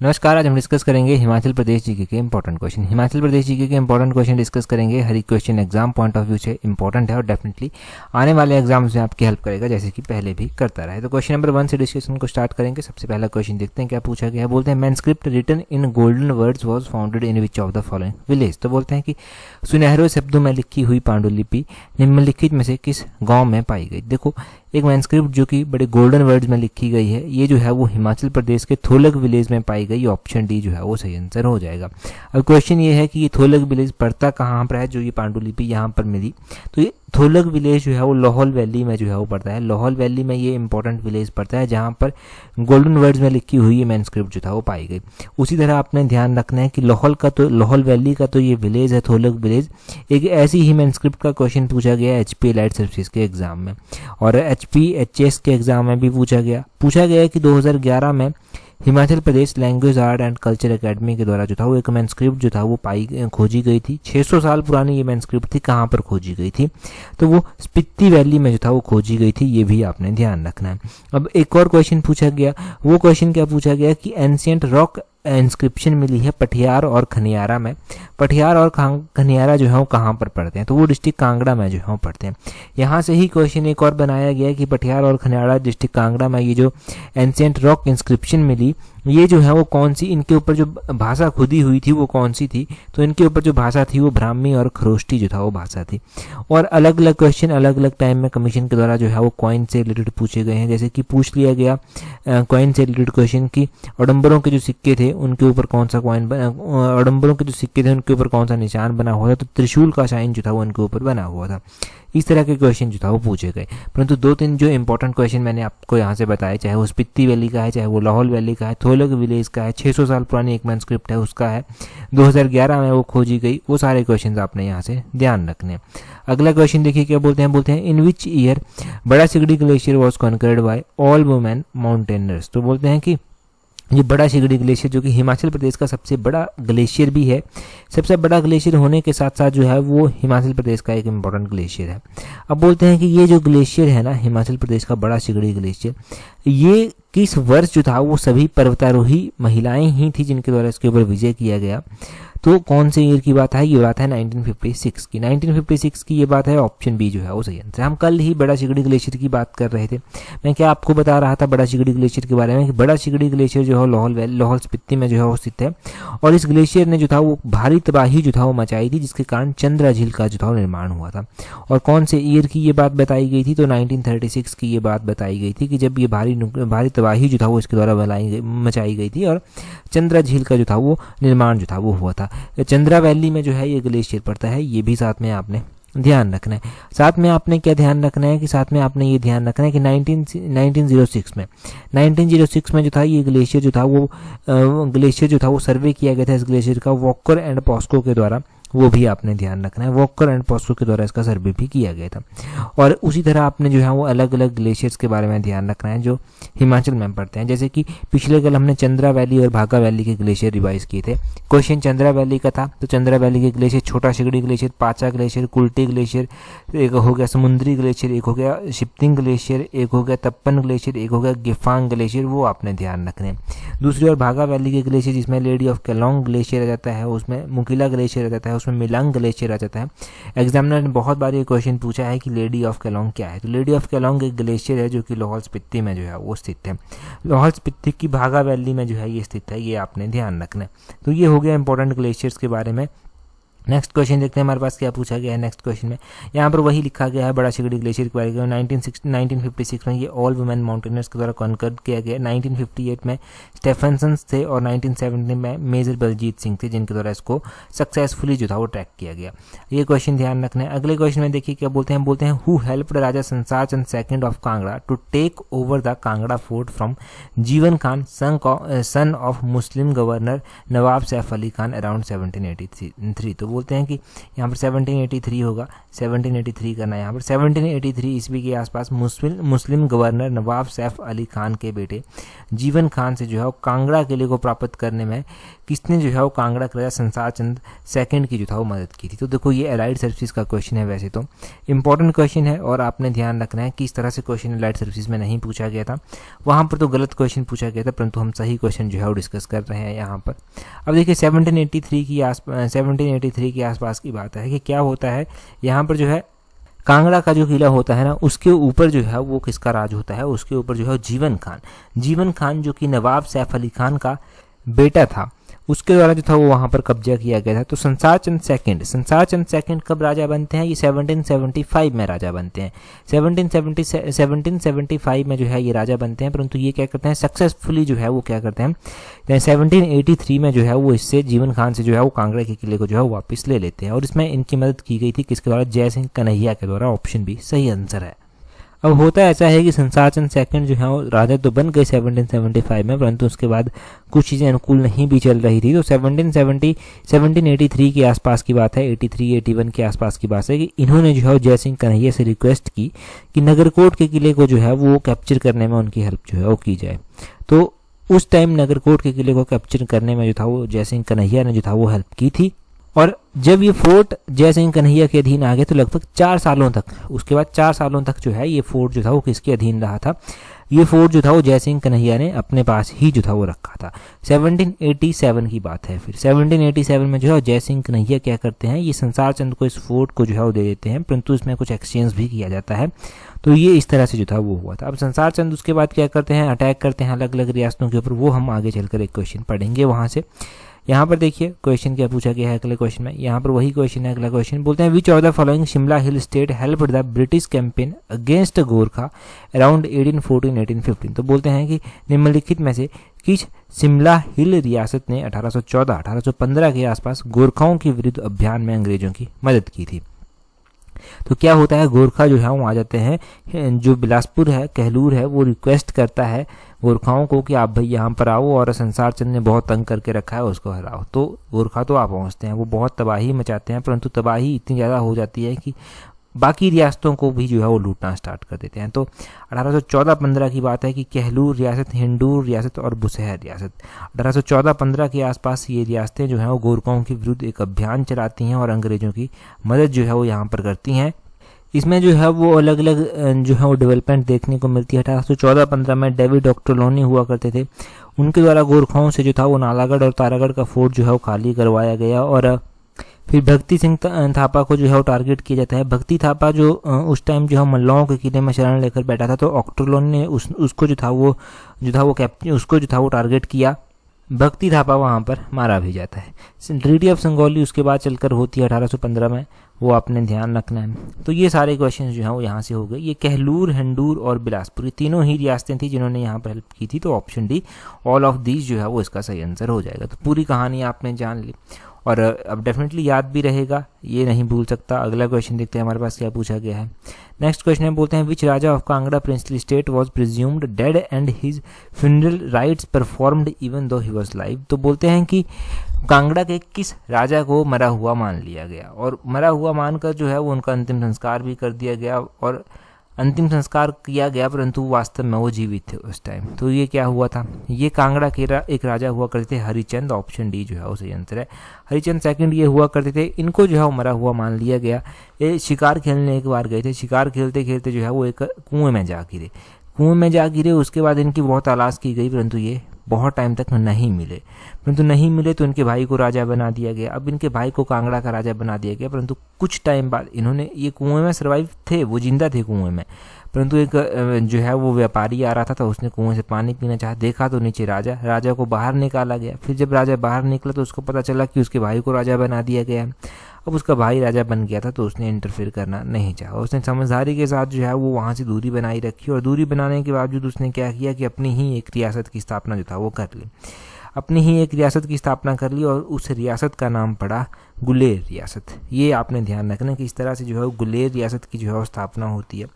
नमस्कार। आज हम डिस्कस करेंगे हिमाचल प्रदेश जीके के important question. Himachal Pradesh GK के इंपॉर्टेंट क्वेश्चन डिस्कस करेंगे। हर एक question exam point of view से इंपॉर्टेंट है और डेफिनेटली आने वाले एग्जाम्स में आपकी हेल्प करेगा, जैसे कि पहले भी करता रहा है। तो क्वेश्चन नंबर 1 से डिस्कशन को स्टार्ट करेंगे। सबसे पहला क्वेश्चन देखते हैं क्या पूछा गया है। बोलते हैं manuscript written in golden words was founded in which of the following village. तो बोलते हैं कि सुनहरे शब्दों में लिखी हुई पांडुलिपि निम्नलिखित में से किस गाँव में पाई गई। देखो, एक मैनस्क्रिप्ट जो कि बड़े गोल्डन वर्ड्स में लिखी गई है, ये जो है वो हिमाचल प्रदेश के थोलग विलेज में पाई गई। ऑप्शन डी जो है वो सही आंसर हो जाएगा। अब क्वेश्चन ये है कि ये थोलग विलेज पड़ता कहाँ पर है, जो ये पांडुलिपि यहाँ पर मिली। तो ये थोलग विलेज जो है वो लाहौल वैली में जो है वो पड़ता है। लाहौल वैली में ये इंपॉर्टेंट विलेज पड़ता है जहाँ पर गोल्डन वर्ड्स में लिखी हुई ये मैनस्क्रिप्ट जो था वो पाई गई। उसी तरह आपने ध्यान रखना है कि लाहौल वैली का तो ये विलेज है थोलग विलेज। एक ऐसी ही मैनस्क्रिप्ट का क्वेश्चन पूछा गया HP एलाइड सर्विसेज के एग्जाम में, और HPHS के एग्जाम में भी पूछा गया है कि 2011 में Himachal Pradesh language art and culture academy के द्वारा जो था वो एक मैनस्क्रिप्ट जो था वो खोजी गई थी। 600 साल पुरानी ये मैनस्क्रिप्ट थी। कहाँ पर खोजी गई थी? तो वो स्पीति वैली में जो था वो खोजी गई थी। ये भी आपने ध्यान रखना है। अब एक और क्वेश्चन पूछा गया। वो क्वेश्चन क्या पूछा गया कि एंशिएंट रॉक इंस्क्रिप्शन मिली है पठियार और खनियारा में। पठियार और खनियारा जो है वो कहाँ पर पढ़ते हैं? तो वो डिस्ट्रिक्ट कांगड़ा में जो है वो पढ़ते हैं। यहाँ से ही क्वेश्चन एक और बनाया गया है कि पठियार और खनियारा डिस्ट्रिक्ट कांगड़ा में ये जो एंशिएंट रॉक इंस्क्रिप्शन मिली, ये जो है वो कौन सी, इनके ऊपर जो भाषा खुदी हुई थी वो कौन सी थी? तो इनके ऊपर जो भाषा थी वो ब्राह्मी और खरोष्टी जो था वो भाषा थी। और अलग अलग क्वेश्चन अलग अलग टाइम में कमीशन के द्वारा जो है वो कॉइन से रिलेटेड पूछे गए हैं। जैसे कि पूछ लिया गया कॉइन से रिलेटेड क्वेश्चन की अडम्बरों के जो सिक्के थे उनके ऊपर कौन सा कॉइन बना, अडम्बरों के जो सिक्के थे उनके ऊपर कौन सा निशान बना हुआ था? तो त्रिशूल का साइन जो था वो उनके ऊपर बना हुआ था। इस तरह के क्वेश्चन जो था वो पूछे गए। परंतु 2-3 जो इंपॉर्टेंट क्वेश्चन मैंने आपको यहाँ से बताए, चाहे वो स्पीति वैली का है, चाहे वो लाहौल वैली का है, थोलग विलेज का है, 600 साल पुरानी एक मैनस्क्रिप्ट है उसका है, 2011 में वो खोजी गई, वो सारे क्वेश्चन आपने यहाँ से ध्यान रखने। अगला क्वेश्चन देखिए क्या बोलते हैं इन which year Bara Shigri glacier was conquered by all women mountaineers. तो बोलते हैं कि ये बड़ा सिगड़ी ग्लेशियर जो कि हिमाचल प्रदेश का सबसे बड़ा ग्लेशियर भी है, सबसे बड़ा ग्लेशियर होने के साथ साथ जो है वो हिमाचल प्रदेश का एक इम्पॉर्टेंट ग्लेशियर है। अब बोलते हैं कि ये जो ग्लेशियर है ना, हिमाचल प्रदेश का बड़ा सिगड़ी ग्लेशियर, ये किस वर्ष जो था वो सभी पर्वतारोही महिलाएं ही थी जिनके द्वारा इसके ऊपर विजय किया गया। तो कौन से ईयर की बात है? ये बात है 1956 की। 1956 की ये बात है। ऑप्शन बी जो है वो सही आंसर। हम कल ही बड़ा सिगड़ी ग्लेशियर की बात कर रहे थे। मैं क्या आपको बता रहा था बड़ा सिगड़ी ग्लेशियर के बारे में कि बड़ा सिगड़ी ग्लेशियर जो है लाहौल स्पीति में जो है वो स्थित है, और इस ग्लेशियर ने जो था वो भारी तबाही जो था वो मचाई थी, जिसके कारण चंद्रा झील का जो था वो निर्माण हुआ था। और कौन से ईयर की ये बात बताई गई थी? तो 1936 की ये बात बताई गई थी कि जब ये भारी तबाही जो था वो इसके द्वारा मचाई गई थी और चंद्रा झील का जो था वो निर्माण जो था वो हुआ था। चंद्रा वैली में जो है ये ग्लेशियर पड़ता है। ये भी साथ में आपने ध्यान रखना है। साथ में आपने क्या ध्यान रखना है कि साथ में आपने ये ध्यान रखना है कि 1906 में जो था ये ग्लेशियर जो था वो सर्वे किया गया था इस ग्लेशियर का वॉकर एंड पॉस्को के द्वारा। वो भी आपने ध्यान रखना है। वॉकर एंड पॉस्को के द्वारा इसका सर्वे भी किया गया था। और उसी तरह आपने जो है वो अलग अलग ग्लेशियर्स के बारे में ध्यान रखना है जो हिमाचल में पड़ते हैं। जैसे कि पिछले कल हमने चंद्रा वैली और भागा वैली के ग्लेशियर रिवाइज किए थे। क्वेश्चन चंद्रा वैली का था, तो चंद्रा वैली के ग्लेशियर छोटा सिगड़ी ग्लेशियर, पाचा ग्लेशियर, कुल्टी ग्लेशियर, एक हो गया समुद्री ग्लेशियर, एक हो गया शिप्तिंग ग्लेशियर, एक हो गया तप्पन ग्लेशियर, एक हो गया गिफांग ग्लेशियर, वो आपने ध्यान रखने। दूसरी ओर भागा वैली के ग्लेशियर जिसमें लेडी ऑफ केलोंग ग्लेशियर आ जाता है, उसमें मुकीला ग्लेशियर आ जाता है, उसमें मिलांग ग्लेशियर आ जाता है। एग्जामिनर ने बहुत बार ये क्वेश्चन पूछा है कि लेडी ऑफ केलोंग क्या है। तो लेडी ऑफ केलोंग एक ग्लेशियर है जो कि लाहौल स्पीति में जो है वो स्थित है। लाहौल स्पीति की भागा वैली में जो है ये स्थित है। ये आपने ध्यान रखना है। तो ये हो गया इंपॉर्टेंट ग्लेशियर्स के बारे में। नेक्स्ट क्वेश्चन देखते हैं हमारे पास क्या पूछा गया है। नेक्स्ट क्वेश्चन में यहाँ पर वही लिखा गया है बड़ा सिगड़ी ग्लेशियर के बारे में। 1956 में ये ऑल वुमेन माउंटेनर्स के द्वारा कॉन्कर किया गया। 1958 में स्टेफनसन थे और 1970 में मेजर बलजीत सिंह थे जिनके द्वारा इसको सक्सेसफुली जो था वो ट्रैक किया गया। ये क्वेश्चन ध्यान रखना है। अगले क्वेश्चन में देखिए क्या बोलते हैं who helped Raja Sansar Chand second of Kangra to take over the Kangra fort from Jiwan Khan son of Muslim governor Nawab Saif Ali Khan around 1783। तो बोलते हैं कि यहाँ पर 1783 होगा, 1783 करना है यहाँ पर। 1783 ईस्वी के आसपास मुस्लिम गवर्नर नवाब सैफ अली खान के बेटे जीवन खान से जो है वो कांगड़ा किले को प्राप्त करने में किसने जो है वो कांगड़ा के राजा संसार चंद सेकंड की जो था वो मदद की थी। तो देखो ये एलाइड सर्विसेज का क्वेश्चन है, वैसे तो इंपॉर्टेंट क्वेश्चन है और आपने ध्यान रखना है कि इस तरह से क्वेश्चन एलाइड सर्विसेज में नहीं पूछा गया था, वहाँ पर तो गलत क्वेश्चन पूछा गया था, परंतु हम सही क्वेश्चन जो है वो डिस्कस कर रहे हैं यहाँ पर। अब देखिए 1783 के आसपास की बात है कि क्या होता है यहाँ पर जो है कांगड़ा का जो किला होता है ना, उसके ऊपर जो है वो किसका राज होता है, उसके ऊपर जो है जीवन खान जो कि नवाब सैफ अली खान का बेटा था, उसके द्वारा जो था वो वहाँ पर कब्जा किया गया था। तो संसार चंद सेकंड कब राजा बनते हैं, ये 1775 में राजा बनते हैं। 1775 में जो है ये राजा बनते हैं, परंतु ये क्या करते हैं सक्सेसफुली जो है वो क्या करते हैं 1783 में जो है वो इससे जीवन खान से जो है वो कांगड़ा के किले को जो है वापस ले लेते हैं। और इसमें इनकी मदद की गई थी किसके द्वारा, जय सिंह कन्हैया के द्वारा। ऑप्शन बी सही आंसर है। अब होता ऐसा है कि संसार चंद सेकंड जो है वो राजा तो बन गए 1775 में, परंतु उसके बाद कुछ चीज़ें अनुकूल नहीं भी चल रही थी। तो 1783 के आसपास की बात है, 81 के आसपास की बात है कि इन्होंने जो है जय सिंह कन्हैया से रिक्वेस्ट की कि नगरकोट के किले को जो है वो कैप्चर करने में उनकी हेल्प जो है वो की जाए। तो उस टाइम नगरकोट के किले को कैप्चर करने में जो था वो जय सिंह कन्हैया ने जो था वो हेल्प की थी। और जब ये फोर्ट जय सिंह कन्हैया के अधीन आ गया तो लगभग 4 सालों तक, उसके बाद 4 सालों तक जो है ये फोर्ट जो था वो किसके अधीन रहा था, ये फोर्ट जो था वो जय सिंह कन्हैया ने अपने पास ही जो था वो रखा था। 1787 की बात है। फिर 1787 में जो है जय सिंह कन्हैया क्या करते हैं, ये संसार चंद को इस फोर्ट को जो है वो दे देते हैं, परंतु इसमें कुछ एक्सचेंज भी किया जाता है। तो ये इस तरह से जो था वो हुआ था। अब संसार चंद उसके बाद क्या करते हैं, अटैक करते हैं अलग अलग रियासतों के ऊपर, वो हम आगे चलकर एक क्वेश्चन पढ़ेंगे वहाँ से। यहाँ पर देखिए क्वेश्चन क्या पूछा गया है अगले क्वेश्चन में, यहाँ पर वही क्वेश्चन है। अगला क्वेश्चन बोलते हैं विच of the following Shimla hill state helped the British campaign against Gorkha around 1814-1815। तो बोलते हैं कि निम्नलिखित में से किस शिमला हिल रियासत ने 1814-1815 के आसपास गोरखाओं के विरुद्ध अभियान में अंग्रेजों की मदद की थी। तो क्या होता है, गोरखा जो है वो आ जाते हैं, जो बिलासपुर है कहलूर है वो रिक्वेस्ट करता है गोरखाओं को कि आप भाई यहाँ पर आओ और संसार चंद ने बहुत तंग करके रखा है उसको हराओ। तो गोरखा तो आ पहुँचते हैं, वो बहुत तबाही मचाते हैं, परंतु तबाही इतनी ज़्यादा हो जाती है कि बाकी रियासतों को भी जो है वो लूटना स्टार्ट कर देते हैं। तो 1814-15 की बात है कि कहलूर रियासत, हिंडूर रियासत और बुशहर रियासत, 1814-15 के आसपास ये रियासतें जो हैं वो गोरखाओं के विरुद्ध एक अभियान चलाती हैं और अंग्रेजों की मदद जो है वो यहाँ पर करती हैं। इसमें जो है वो अलग अलग जो है वो डेवलपमेंट देखने को मिलती है। 1814-15 में डेविड ऑक्टोलोनी हुआ करते थे, उनके द्वारा गोरखाओं से जो था वो नालागढ़ और तारागढ़ का फोर्ट जो है वो खाली करवाया गया। और फिर भक्ति सिंह थापा को जो है वो टारगेट किया जाता है। भक्ति थापा जो उस टाइम जो है मल्लाओं के किले में शरण लेकर बैठा था, तो ऑक्टोलोनी ने उसको जो था वो टारगेट किया। भक्ति थापा वहाँ पर मारा भी जाता है। ट्रीटी ऑफ संगौली उसके बाद चलकर होती है 1815 में, वो आपने ध्यान रखना है। तो ये सारे क्वेश्चन जो हैं वो यहाँ से हो गए। ये कहलूर, हिंडूर और बिलासपुर ये तीनों ही रियासतें थी जिन्होंने यहाँ पर हेल्प की थी। तो option D all of these जो है वो इसका सही आंसर हो जाएगा। तो पूरी कहानी आपने जान ली और अब डेफिनेटली याद भी रहेगा, ये नहीं भूल सकता। अगला क्वेश्चन देखते हैं हमारे पास क्या पूछा गया है। नेक्स्ट क्वेश्चन में बोलते हैं which Raja of Kangra princely state was presumed dead and his funeral rites performed even though he was live. तो बोलते हैं कि कांगड़ा के किस राजा को मरा हुआ मान लिया गया, और मरा हुआ मानकर जो है वो उनका अंतिम संस्कार भी कर दिया गया, और अंतिम संस्कार किया गया परंतु वास्तव में वो जीवित थे उस टाइम। तो ये क्या हुआ था, ये कांगड़ा के एक राजा हुआ करते थे हरिचंद। ऑप्शन डी जो है वो सही आंसर है। हरिचंद सेकंड ये हुआ करते थे, इनको जो है वो मरा हुआ मान लिया गया। ये शिकार खेलने एक बार गए थे, शिकार खेलते खेलते जो है वो एक कुएं में जा गिरे। उसके बाद इनकी बहुत तलाश की गई परंतु ये बहुत टाइम तक नहीं मिले तो इनके भाई को राजा बना दिया गया। अब इनके भाई को कांगड़ा का राजा बना दिया गया, परंतु कुछ टाइम बाद इन्होंने ये कुएं में सर्वाइव थे, वो जिंदा थे कुएं में, परंतु एक जो है वो व्यापारी आ रहा था तो उसने कुएं से पानी पीना चाहा, देखा तो नीचे राजा को बाहर निकाला गया। फिर जब राजा बाहर निकला तो उसको पता चला कि उसके भाई को राजा बना दिया गया। अब उसका भाई राजा बन गया था तो उसने इंटरफेयर करना नहीं चाहा, उसने समझदारी के साथ जो है वो वहाँ से दूरी बनाई रखी, और दूरी बनाने के बावजूद उसने क्या किया कि अपनी ही एक रियासत की स्थापना जो था वो कर ली, और उस रियासत का नाम पड़ा गुलेर रियासत। ये आपने ध्यान रखना कि इस तरह से जो है गुलेर रियासत की जो है स्थापना होती है।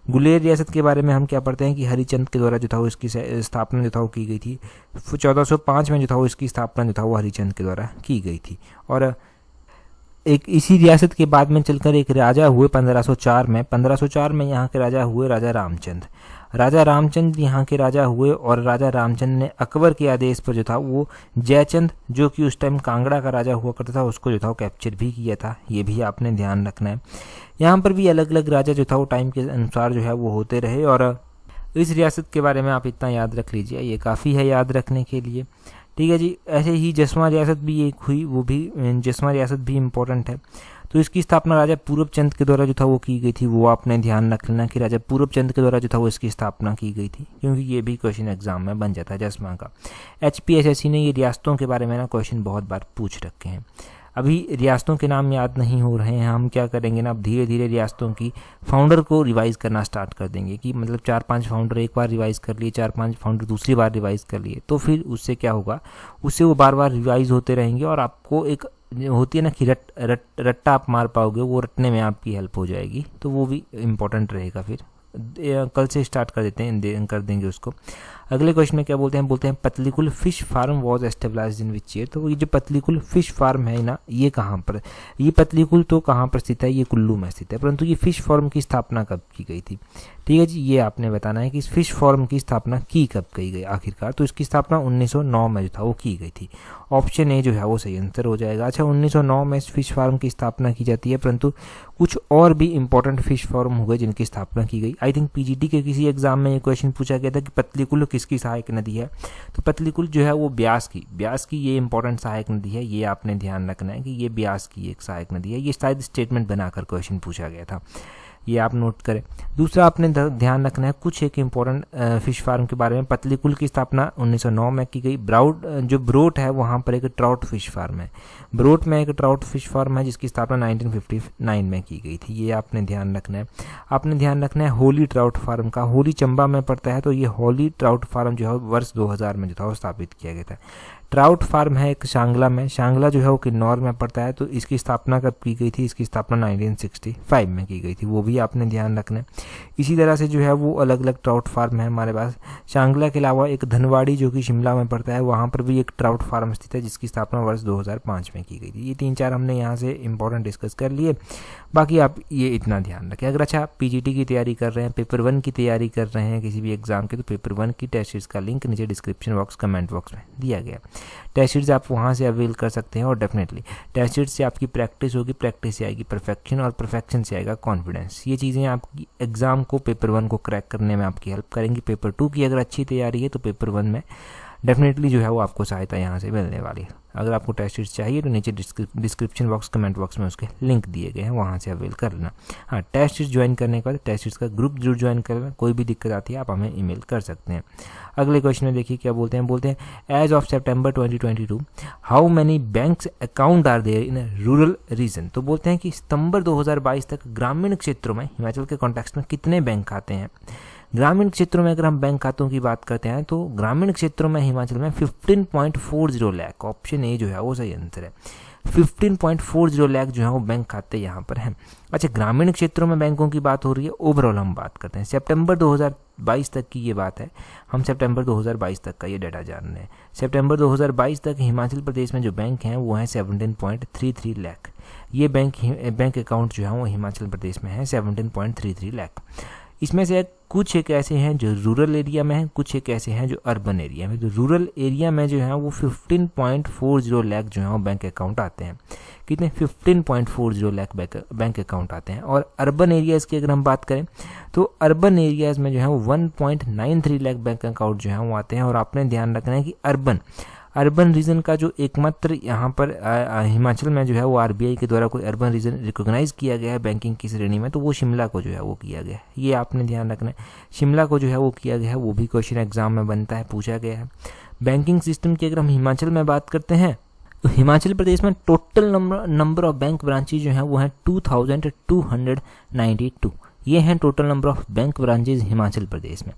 गुलेर रियासत के बारे में हम क्या पढ़ते हैं कि हरिचंद के द्वारा जो था वो इसकी स्थापना जो था वो की गई थी। 1405 में जो था वो इसकी स्थापना जो था वो हरिचंद के द्वारा की गई थी। और एक इसी रियासत के बाद में चलकर एक राजा हुए 1504 में यहाँ के राजा हुए राजा रामचंद्र यहाँ के राजा हुए, और राजा रामचंद्र ने अकबर के आदेश पर जो था वो जयचंद, जो कि उस टाइम कांगड़ा का राजा हुआ करता था, उसको जो था वो कैप्चर भी किया था। ये भी आपने ध्यान रखना है। यहाँ पर भी अलग अलग राजा जो था वो टाइम के अनुसार जो है वो होते रहे, और इस रियासत के बारे में आप इतना याद रख लीजिए, ये काफ़ी है याद रखने के लिए। ठीक है जी। ऐसे ही जसवां रियासत भी एक हुई, वो भी जसवां रियासत भी इम्पोर्टेंट है। तो इसकी स्थापना राजा पूरबचंद के द्वारा जो था वो की गई थी। वो आपने ध्यान रख लेना कि राजा पूरबचंद के द्वारा जो था वो इसकी स्थापना की गई थी, क्योंकि ये भी क्वेश्चन एग्जाम में बन जाता है जसवां का। HPSSC ने ये रियासतों के बारे में ना क्वेश्चन बहुत बार पूछ रखे हैं। अभी रियासतों के नाम याद नहीं हो रहे हैं, हम क्या करेंगे ना, अब धीरे धीरे रियासतों की फाउंडर को रिवाइज करना स्टार्ट कर देंगे, कि मतलब 4-5 फाउंडर एक बार रिवाइज कर लिए, 4-5 फाउंडर दूसरी बार रिवाइज कर लिए, तो फिर उससे क्या होगा, उससे वो बार बार रिवाइज होते रहेंगे, और आपको एक होती है ना कि रट्टा आप मार पाओगे, वो रटने में आपकी हेल्प हो जाएगी, तो वो भी इम्पोर्टेंट रहेगा। फिर कल से स्टार्ट कर देते हैं, कर देंगे उसको। अगले क्वेश्चन में क्या बोलते हैं Patlikuhl fish farm was established in which year. तो ये जो पतलीकुल फिश फार्म है ना, ये कहाँ पर, ये पतलीकुल तो कहाँ पर स्थित है, ये कुल्लू में स्थित है, परंतु ये फिश फार्म की स्थापना कब की गई थी। ठीक है जी, ये आपने बताना है कि इस फिश फार्म की स्थापना कब की गई आखिरकार। तो इसकी स्थापना 1909 में जो था वो की गई थी। ऑप्शन ए जो है वो सही आंसर हो जाएगा। अच्छा, 1909 में इस फिश फार्म की स्थापना की जाती है, परंतु कुछ और भी इंपॉर्टेंट फिश फार्म हो गए जिनकी स्थापना की गई। आई थिंक PGT के किसी एग्जाम में ये क्वेश्चन पूछा गया था कि पतलीकुल किसकी सहायक नदी है। तो पतलीकुल जो है वो ब्यास की ये इंपॉर्टेंट सहायक नदी है। ये आपने ध्यान रखना है कि ये ब्यास की एक सहायक नदी है। ये शायद स्टेटमेंट बनाकर क्वेश्चन पूछा गया था, ये आप नोट करें। दूसरा आपने ध्यान रखना है कुछ एक इम्पोर्टेंट फिश फार्म के बारे में। पतलीकुल की स्थापना 1909 में की गई। ब्रोट है वहाँ पर एक ट्राउट फिश फार्म है। ब्रोट में एक ट्राउट फिश फार्म है जिसकी स्थापना 1959 में की गई थी। ये आपने ध्यान रखना है। आपने ध्यान रखना है होली ट्राउट फार्म का। होली चंबा में पड़ता है, तो ये होली ट्राउट फार्म जो है वर्ष 2000 में जो था वो स्थापित किया गया था। ट्राउट फार्म है एक शांगला में। शांगला जो है वो किन्नौर में पड़ता है, तो इसकी स्थापना कब की गई थी, इसकी स्थापना 1965 में की गई थी। वो भी आपने ध्यान रखना है। इसी तरह से जो है वो अलग अलग ट्राउट फार्म है हमारे पास। शांगला के अलावा एक धनवाड़ी जो कि शिमला में पड़ता है, वहाँ पर भी एक ट्राउट फार्म स्थित है जिसकी स्थापना वर्ष 2005 में की गई थी। ये 3-4 हमने यहाँ से इंपॉर्टेंट डिस्कस कर लिए। बाकी आप ये इतना ध्यान रखें। अगर अच्छा PGT की तैयारी कर रहे हैं, पेपर 1 की तैयारी कर रहे हैं किसी भी एग्जाम के, तो पेपर 1 की टेस्ट सीरीज का लिंक नीचे डिस्क्रिप्शन बॉक्स कमेंट बॉक्स में दिया गया। टेस्ट सीरीज आप वहाँ से अवेल कर सकते हैं, और डेफिनेटली टेस्ट सीरीज से आपकी प्रैक्टिस होगी, प्रैक्टिस से आएगी परफेक्शन, और परफेक्शन से आएगा कॉन्फिडेंस। ये चीज़ें आपकी एग्जाम को पेपर 1 को क्रैक करने में आपकी हेल्प करेंगी। पेपर 2 की अगर अच्छी तैयारी है तो पेपर 1 में डेफिनेटली जो है वो आपको सहायता यहाँ से मिलने वाली है। अगर आपको टेस्ट सीरीज चाहिए तो नीचे डिस्क्रिप्शन बॉक्स कमेंट बॉक्स में उसके लिंक दिए गए हैं, वहाँ से अवेल कर लेना। हाँ, टेस्ट सीरीज ज्वाइन करने के बाद टेस्ट सीरीज का ग्रुप जरूर ज्वाइन कर लेना। कोई भी दिक्कत आती है आप हमें ईमेल कर सकते हैं। अगले क्वेश्चन में देखिए क्या बोलते हैं as of September 2022 how many banks account are there in rural region. तो बोलते हैं कि सितंबर 2022 तक ग्रामीण क्षेत्रों में हिमाचल के कॉन्टेक्स्ट में कितने बैंक खाते हैं। ग्रामीण क्षेत्रों में अगर हम बैंक खातों की बात करते हैं तो ग्रामीण क्षेत्रों में हिमाचल में 15.40 लाख, ऑप्शन ए जो है वो सही आंसर है। 15.40 लाख जो है वो बैंक खाते यहाँ पर हैं। अच्छा, ग्रामीण क्षेत्रों में बैंकों की बात हो रही है, ओवरऑल हम बात करते हैं सितंबर 2022 तक की ये बात है। हम सितंबर 2022 तक का ये डाटा जान रहे हैं। सितंबर 2022 तक हिमाचल प्रदेश में जो बैंक हैं वो हैं 17.33 लाख। ये बैंक अकाउंट जो है वो हिमाचल प्रदेश में है 17.33 लाख। इसमें से कुछ एक ऐसे हैं जो रूरल एरिया में हैं, कुछ एक ऐसे हैं जो अर्बन एरिया में। जो रूरल एरिया में जो है वो 15.40 लाख जो है वो बैंक अकाउंट आते हैं। कितने? 15.40 लाख बैंक अकाउंट आते हैं। और अर्बन एरियाज़ की अगर हम बात करें तो अर्बन एरियाज़ में जो है वो 1.93 लाख बैंक अकाउंट जो है वो आते हैं। और आपने ध्यान रखना है कि अर्बन रीजन का जो एकमात्र यहाँ पर हिमाचल में जो है वो RBI के द्वारा कोई अर्बन रीजन रिकॉग्नाइज किया गया है बैंकिंग की श्रेणी में, तो वो शिमला को जो है वो किया गया है। ये आपने ध्यान रखना है, शिमला को जो है वो किया गया है। वो भी क्वेश्चन एग्जाम में बनता है, पूछा गया है। बैंकिंग सिस्टम की अगर हम हिमाचल में बात करते हैं तो हिमाचल प्रदेश में total number of bank branches जो हैं वो हैं 2292। ये हैं total number of bank branches Himachal Pradesh में।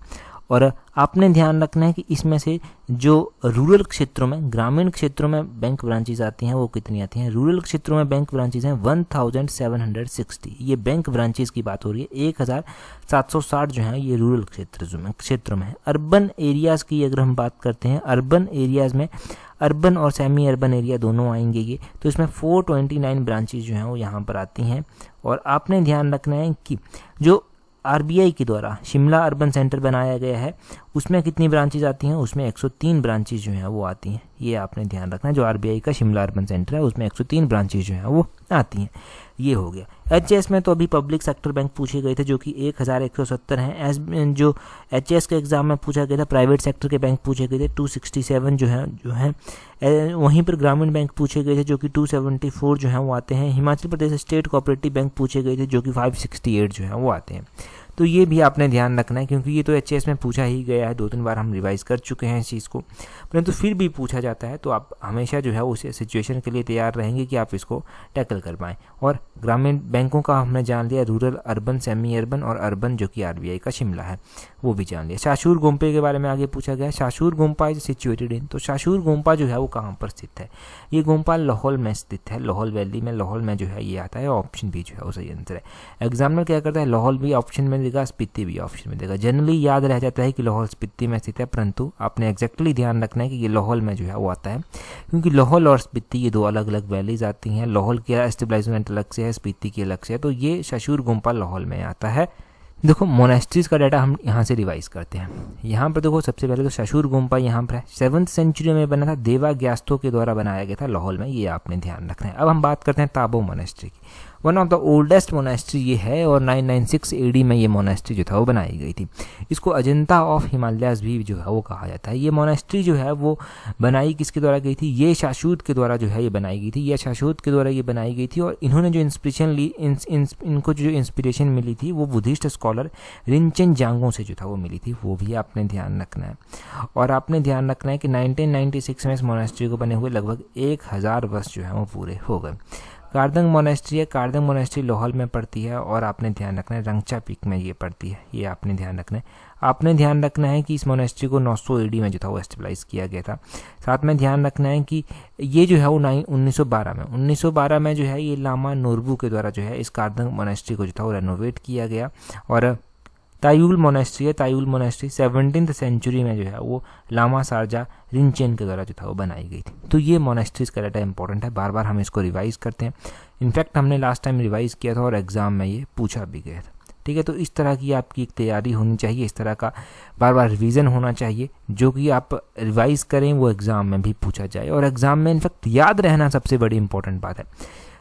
और आपने ध्यान रखना है कि इसमें से जो रूरल क्षेत्रों में, ग्रामीण क्षेत्रों में बैंक ब्रांचेज आती हैं वो कितनी आती हैं। रूरल क्षेत्रों में बैंक ब्रांचेज हैं 1760। ये बैंक ब्रांचेज की बात हो रही है। 1760 जो है ये रूरल क्षेत्रों में है। अर्बन एरियाज़ की अगर हम बात करते हैं, अर्बन एरियाज़ में अर्बन और सेमी अर्बन एरिया दोनों आएंगे ये। तो इसमें 429 ब्रांचेज जो हैं वो यहाँ पर आती हैं। और आपने ध्यान रखना है कि जो आरबीआई के द्वारा शिमला अर्बन सेंटर बनाया गया है उसमें कितनी ब्रांचेज आती हैं, उसमें 103 ब्रांचेज जो हैं वो आती हैं। ये आपने ध्यान रखना है, जो आरबीआई का शिमला अर्बन सेंटर है उसमें 103 ब्रांचेज जो हैं वो आती हैं। ये हो गया। एचएएस में तो अभी पब्लिक सेक्टर बैंक पूछे गए थे जो कि 1170 हैं। जो एचएएस के एग्जाम में पूछा गया था प्राइवेट सेक्टर के बैंक पूछे गए थे 267 जो हैं। वहीं पर ग्रामीण बैंक पूछे गए थे जो कि 274 जो हैं वो आते हैं। Himachal Pradesh state cooperative bank पूछे गए थे जो कि 568 जो हैं वो आते हैं। तो ये भी आपने ध्यान रखना है क्योंकि ये तो एचएएस में पूछा ही गया है, 2-3 बार हम रिवाइज कर चुके हैं इस चीज़ को, परंतु फिर भी पूछा जाता है तो आप हमेशा जो है उस सिचुएशन के लिए तैयार रहेंगे कि आप इसको टैकल कर पाएँ। और ग्रामीण बैंकों का हमने जान लिया, रूरल, अर्बन, सेमी अर्बन और अर्बन जो कि आरबीआई का शिमला है वो भी जान लिया। शाशूर गोम्पा के बारे में आगे पूछा गया। शाशूर गोम्पा इज सिचुएटेड इन, तो शाशूर गोम्पा जो है वो कहाँ पर स्थित है? ये गोम्पा लाहौल में स्थित है, लाहौल वैली में, लाहौल में जो है ये आता है। ऑप्शन बी जो है वो सही आंसर है। एग्जामिनर क्या करता है, लाहौल भी ऑप्शन में देगा, स्पीति भी ऑप्शन में देगा। जनरली याद रह जाता है कि लाहौल स्पीति में स्थित है, परंतु आपने एग्जैक्टली ध्यान रखना है कि ये लाहौल में जो है वो आता है क्योंकि लाहौल और स्पीति ये दो अलग अलग वैलीज आती हैं। लाहौल की स्टेबलाइजमेंट अलग से है, स्पीति की अलग से है, तो ये शाशूर गोम्पा लाहौल में आता है। देखो मोनेस्ट्रीज का डाटा हम यहाँ से रिवाइज करते हैं। यहाँ पर देखो सबसे पहले तो शाशूर गोम्पा यहाँ पर है, 7th सेंचुरी में बना था, देवा ग्यास्तो के द्वारा बनाया गया था लाहौल में, ये आपने ध्यान रखना है। अब हम बात करते हैं ताबो मोनेस्ट्री की। One of the oldest monastery ये है और 996 एडी में ये मोनेस्ट्री जो था वो बनाई गई थी। इसको अजंता ऑफ हिमालयाज भी जो है वो कहा जाता है। ये मोनेस्ट्री जो है वो बनाई किसके द्वारा गई थी? ये शाशूत के द्वारा जो है ये बनाई गई थी। ये शाशूत के द्वारा ये बनाई गई थी और इन्होंने जो इंस्पिरेशन ली, इनको जो इंस्पिरेशन मिली थी वो बुद्धिस्ट स्कॉलर रिनचेन जांगो से जो था वो मिली थी, वो भी आपने ध्यान रखना है। और आपने ध्यान रखना है कि 1996 में इस मोनेस्ट्री को बने हुए लगभग 1000 वर्ष जो है वो पूरे हो गए। कारदंग मोनेस्ट्री है, कारदंग मोनेस्ट्री लाहौल में पड़ती है और आपने ध्यान रखना है रंगचा पीक में ये पड़ती है, ये आपने ध्यान रखना है। आपने ध्यान रखना है कि इस मोनेस्ट्री को 900 एडी में जो था वो एस्टेबलाइज किया गया था। साथ में ध्यान रखना है कि ये जो है वो 1912 में जो है ये लामा नोरबू के द्वारा जो है इस कारदंग मोनेस्ट्री को जो था वो रेनोवेट किया गया। और तायुल मोनेस्ट्री है, तायुल मोनेस्ट्री 17th सेंचुरी में जो है वो लामा सारजा रिनचेन के द्वारा जो था वो बनाई गई थी। तो ये मोनेस्ट्रीज का डाटा इंपॉर्टेंट है, बार बार हम इसको रिवाइज करते हैं। इनफैक्ट हमने लास्ट टाइम रिवाइज किया था और एग्जाम में ये पूछा भी गया था। ठीक है, तो इस तरह की आपकी एक तैयारी होनी चाहिए, इस तरह का बार बार रिवीजन होना चाहिए जो कि आप रिवाइज करें वो एग्जाम में भी पूछा जाए। और एग्जाम में इनफैक्ट याद रहना सबसे बड़ी इंपॉर्टेंट बात है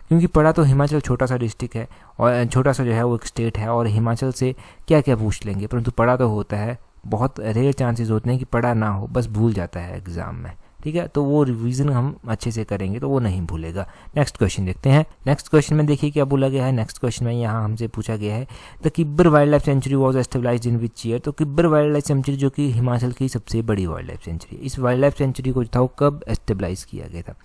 क्योंकि पढ़ा तो हिमाचल छोटा सा डिस्ट्रिक्ट है और छोटा सा जो है वो एक स्टेट है और हिमाचल से क्या क्या पूछ लेंगे, परंतु पढ़ा तो होता है, बहुत रेयर चांसेस होते हैं कि पढ़ा ना हो, बस भूल जाता है एग्जाम में। ठीक है, तो वो रिवीजन हम अच्छे से करेंगे तो वो नहीं भूलेगा। नेक्स्ट क्वेश्चन देखते हैं। नेक्स्ट क्वेश्चन में देखिए क्या बोला गया है। नेक्स्ट क्वेश्चन में यहाँ हमसे पूछा गया है the Kibber wildlife sanctuary was established in which year. तो किब्बर वाइल्ड लाइफ सेंचुरी जो कि हिमाचल की सबसे बड़ी वाइल्ड लाइफ सेंचुरी, इस वाइल्ड लाइफ सेंचुरी को जो था वो कब एस्टेब्लाइज किया गया था?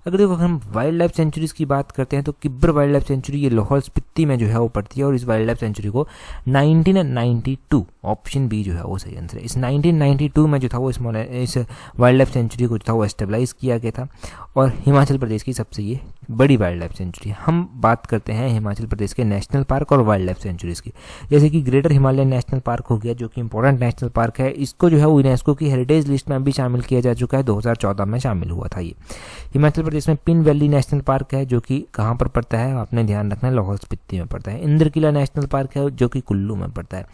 अगर देखो हम वाइल्ड लाइफ सेंचुरीज की बात करते हैं तो किब्बर वाइल्ड लाइफ सेंचुरी ये लाहौल स्पीति में जो है वो पड़ती है और इस वाइल्ड लाइफ सेंचुरी को 1992 ऑप्शन बी जो है वो सही आंसर है। इस 1992 में जो था वो इस वाइल्ड लाइफ सेंचुरी को जो था वो एस्टेब्लाइज किया गया था और हिमाचल प्रदेश की सबसे ये बड़ी वाइल्ड लाइफ सेंचुरी। हम बात करते हैं हिमाचल प्रदेश के नेशनल पार्क और वाइल्ड लाइफ सेंचुरीज की, जैसे कि ग्रेटर हिमालयन नेशनल पार्क हो गया जो कि इंपॉर्टेंट नेशनल पार्क है। इसको जो है वो यूनेस्को की हेरिटेज लिस्ट में भी शामिल किया जा चुका है, 2014 में शामिल हुआ था ये। हिमाचल प्रदेश में पिन वैली नेशनल पार्क है जो कि कहाँ पर पड़ता है, आपने ध्यान रखना है, लाहौल स्पीति में पड़ता है। इंद्रकिला नेशनल पार्क है जो कि कुल्लू में पड़ता है।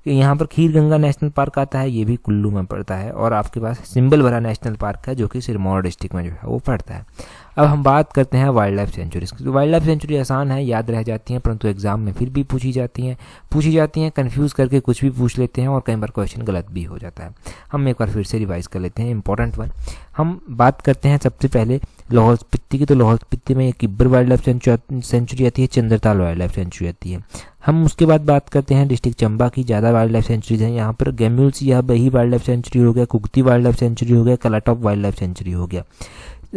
यहाँ पर खीर गंगा नेशनल पार्क आता है, ये भी कुल्लू में पड़ता है। और आपके पास सिंबलबरा नेशनल पार्क है जो कि सिरमौर डिस्ट्रिक्ट में जो है वो पड़ता है। अब हम बात करते हैं वाइल्ड लाइफ सेंचुरीज की। तो वाइल्ड लाइफ सेंचुरी आसान है, याद रह जाती हैं, परंतु एग्जाम में फिर भी पूछी जाती हैं, कंफ्यूज करके कुछ भी पूछ लेते हैं और कई बार क्वेश्चन गलत भी हो जाता है। हम एक बार फिर से रिवाइज कर लेते हैं इंपॉर्टेंट वन। हम बात करते हैं सबसे पहले लाहौल स्पीति की। तो लाहौल स्पीति में किब्बर वाइल्ड लाइफ सेंचुरी आती है, चंद्रताल वाइल्ड लाइफ सेंचुरी आती है। हम उसके बाद बात करते हैं डिस्ट्रिक्ट चंबा की, ज़्यादा वाइल्ड लाइफ सेंचुरीज हैं यहाँ पर। गैम्यूल्स या बही वाइल्ड लाइफ सेंचुरी हो गया, कुगती वाइल्ड लाइफ सेंचुरी हो गया, कलाटॉप वाइल्ड लाइफ सेंचुरी हो गया,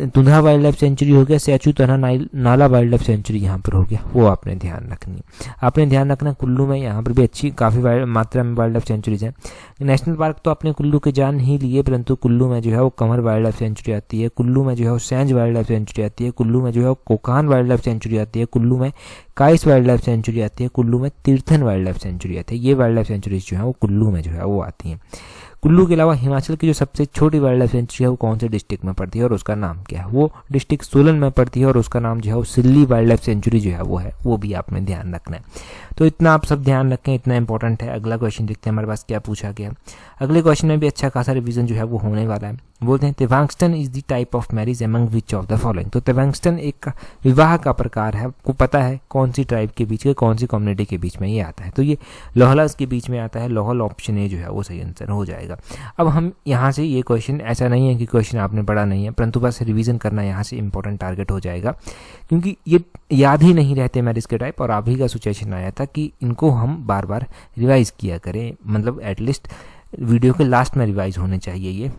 तुंधा वाइल्ड लाइफ सेंचुरी हो गया, सेचू तना नाला वाइल्ड लाइफ सेंचुरी यहाँ पर हो गया, वो आपने ध्यान रखनी है। आपने ध्यान रखना कुल्लू में यहाँ पर भी अच्छी काफ़ी मात्रा में वाइल्ड लाइफ सेंचुरीज हैं। नेशनल पार्क तो आपने कुल्लू के जान ही लिए, परंतु कुल्लू में जो है वो कंवर वाइल्ड लाइफ सेंचुरी आती है, कुल्लू में जो है वो सैंज वाइल्ड लाइफ सेंचुरी आती है, कुल्लू में जो है वो कोकान वाइल्ड लाइफ सेंचुरी आती है, कुल्लू में काइस वाइल्ड लाइफ सेंचुरी आती है, कुल्लू में तीर्थन वाइल्ड लाइफ सेंचुरी आती है। ये वाइल्ड लाइफ सेंचुरीज जो है वो कुल्लू में जो है वो आती हैं। कुल्लू के अलावा हिमाचल की जो सबसे छोटी वाइल्ड लाइफ सेंचुरी है वो कौन से डिस्ट्रिक्ट में पड़ती है और उसका नाम क्या है? वो डिस्ट्रिक्ट सोलन में पड़ती है और उसका नाम जो है वो सिल्ली वाइल्ड लाइफ सेंचुरी जो है वो भी आपने ध्यान रखना है। तो इतना आप सब ध्यान रखें, इतना इंपॉर्टेंट है। अगला क्वेश्चन देखते हैं हमारे पास क्या पूछा गया। अगले क्वेश्चन में भी अच्छा खासा रिवीजन जो है वो होने वाला है। बोलते हैं Tewangston is the type of marriage among which of the following. तो तेवांगस्टन एक विवाह का प्रकार है, आपको पता है कौन सी ट्राइब के बीच के, कौन सी कम्युनिटी के बीच में ये आता है। तो ये लोहलास के बीच में आता है। लोहल ऑप्शन ए जो है वो सही आंसर हो जाएगा। अब हम यहाँ से ये क्वेश्चन, ऐसा नहीं है कि क्वेश्चन आपने पढ़ा नहीं है, परंतु बस रिवीजन करना यहाँ से इंपॉर्टेंट टारगेट हो जाएगा, क्योंकि ये याद ही नहीं रहते मैरिज के टाइप। और आप ही का सजेशन आया था कि इनको हम बार बार रिवाइज किया करें, मतलब एटलीस्ट वीडियो के लास्ट में रिवाइज होने चाहिए ये।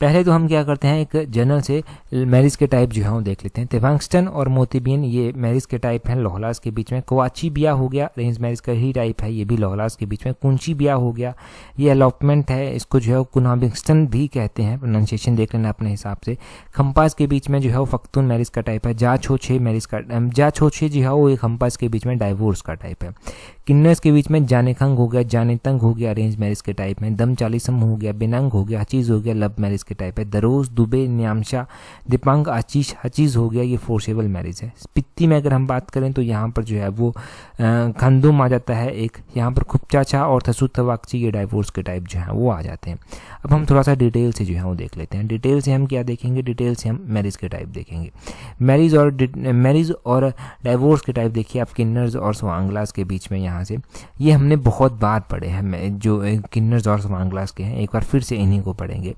पहले तो हम क्या करते हैं, एक जनरल से मैरिज के टाइप जो है वो देख लेते हैं। तेवांगस्टन और मोतीबियन ये मैरिज के टाइप हैं लोहलास के बीच में। कोवाची बिया हो गया, अरेंज मैरिज का ही टाइप है, ये भी लोहलास के बीच में। कुंची बिया हो गया, ये अलॉटमेंट है, इसको जो है कुनाबिंगस्टन भी कहते हैं, प्रोनाउंसिएशन देख लेना अपने हिसाब से। खम्पास के बीच में जो है वो फख्तून मैरिज का टाइप है। जा छोछे मैरिज का, जा छोछे जो है वो एक खम्पास के बीच में डाइवोर्स का टाइप है। किन्नर्स के बीच में जानेखंग हो गया, जानेतंग हो गया अरेंज मैरिज के टाइप में। दम चालीसम हो गया, बिनंग हो गया, हचीज हो गया लव मैरिज के टाइप है। दरोज, दुबे, न्यामशा, दिपांग, आचीश, हचीज हो गया, ये फोर्सेबल मैरिज है। स्पिति में अगर हम बात करें तो यहाँ पर जो है वो खंदुम आ जाता है एक, यहाँ पर खुपचाचा और थसुतवाकची ये डाइवोर्स के टाइप जो है वो आ जाते हैं। अब हम थोड़ा सा डिटेल से जो है वो देख लेते हैं। डिटेल से हम क्या देखेंगे, डिटेल से हम मैरिज के टाइप देखेंगे। मैरिज और डाइवोर्स के टाइप देखिए आप किन्नर्स और स्वांगलास के बीच में। यहाँ से ये हमने बहुत बार पढ़े हैं, जो किन्नर्स और स्वांगलास के हैं, एक बार फिर से इन्हीं को पढ़ेंगे।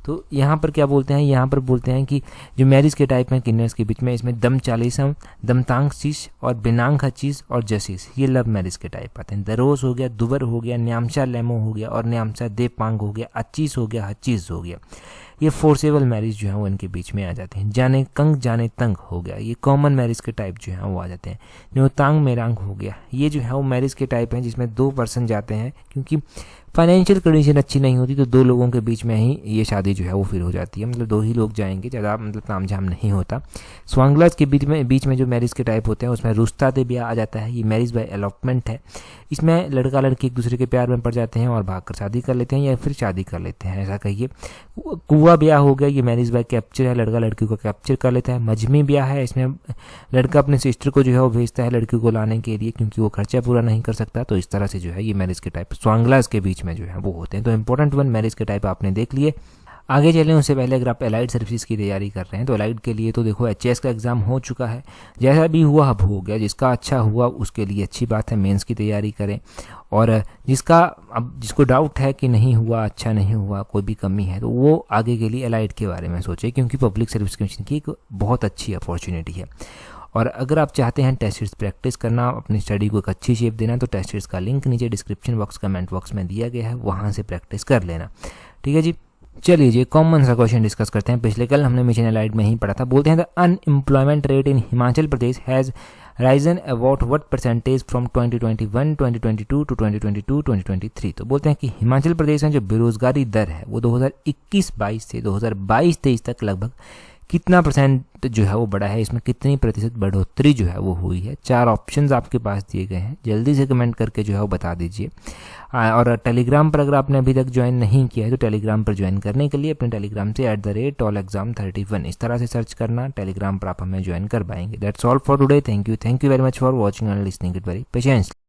तो यहाँ पर क्या बोलते हैं, यहाँ पर बोलते हैं कि जो मैरिज के टाइप हैं किन्नर्स के बीच में, इसमें दम चालीसम, दमतांग चीज और बिनांग हचीज और जसीस, ये लव मैरिज के टाइप आते हैं। दरोज हो गया, दुबर हो गया, न्यामशा लेमो हो गया और न्यामशा देपांग हो गया, अचीस हो गया, हचीज हो गया, ये फोर्सेबल मैरिज जो है वो इनके बीच में आ जाते हैं। जाने कंग जाने तंग हो गया, ये कॉमन मैरिज के टाइप जो है वो आ जाते हैं। न्योतांग मेरांग हो गया, ये जो है वो मैरिज के टाइप हैं जिसमें 2 पर्सन जाते हैं, क्योंकि फाइनेंशियल कंडीशन अच्छी नहीं होती तो 2 लोगों के बीच में ही ये शादी जो है वो फिर हो जाती है, मतलब 2 ही लोग जाएंगे, ज़्यादा मतलब तामझाम नहीं होता। स्वांगलास के बीच में जो मैरिज के टाइप होते हैं उसमें रुस्ता दे ब्याह आ जाता है, ये मैरिज बाय अलॉटमेंट है। इसमें लड़का लड़की एक दूसरे के प्यार में पड़ जाते हैं और भागकर शादी कर लेते हैं या फिर शादी कर लेते हैं, ऐसा कहिए। कुआ ब्याह हो गया, ये मैरिज बाय कैप्चर है, लड़का लड़की को कैप्चर कर लेता है। मजमी ब्याह है, इसमें लड़का अपने सिस्टर को जो है वो भेजता है लड़की को लाने के लिए, क्योंकि वो खर्चा पूरा नहीं कर सकता। तो इस तरह से जो है ये मैरिज के टाइप स्वांगलास के बीच में जो है वो होते हैं। तो इंपॉर्टेंट 1 मैरिज के टाइप आपने देख लिए। आगे चलें उससे पहले अगर आप एलाइड सर्विसेज की तैयारी कर रहे हैं तो एलाइड के लिए तो देखो एचएस का एग्जाम हो चुका है, जैसा भी हुआ अब हो गया। जिसका अच्छा हुआ उसके लिए अच्छी बात है, मेंस की तैयारी करें। और जिसको डाउट है कि नहीं हुआ, अच्छा नहीं हुआ, कोई भी कमी है, तो वो आगे के लिए एलाइड के बारे में सोचे, क्योंकि पब्लिक सर्विस कमीशन की एक बहुत अच्छी अपॉर्चुनिटी है। और अगर आप चाहते हैं टेस्ट सीरीज प्रैक्टिस करना, अपनी स्टडी को एक अच्छी शेप देना, तो टेस्ट सीरीज का लिंक नीचे डिस्क्रिप्शन बॉक्स कमेंट बॉक्स में दिया गया है, वहाँ से प्रैक्टिस कर लेना। ठीक है जी, चलिए जी कॉमन सा क्वेश्चन डिस्कस करते हैं। पिछले कल हमने मिशन एलाइड में ही पढ़ा था। बोलते हैं the unemployment rate in Himachal Pradesh has risen about what percentage from 2021, 2022 to 2022, 2023। तो बोलते हैं कि हिमाचल प्रदेश में जो बेरोजगारी दर है वो 2021-22 से 2022-23 तक लगभग कितना परसेंट जो है वो बढ़ा है, इसमें कितनी प्रतिशत बढ़ोतरी जो है वो हुई है। 4 ऑप्शंस आपके पास दिए गए हैं, जल्दी से कमेंट करके जो है वो बता दीजिए। और टेलीग्राम पर अगर आपने अभी तक ज्वाइन नहीं किया है तो टेलीग्राम पर ज्वाइन करने के लिए अपने टेलीग्राम से @tallexam31 इस तरह से सर्च करना, टेलीग्राम पर आप हमें ज्वाइन कर पाएंगे। That's all for today. Thank you very much for watching and listening it very patiently.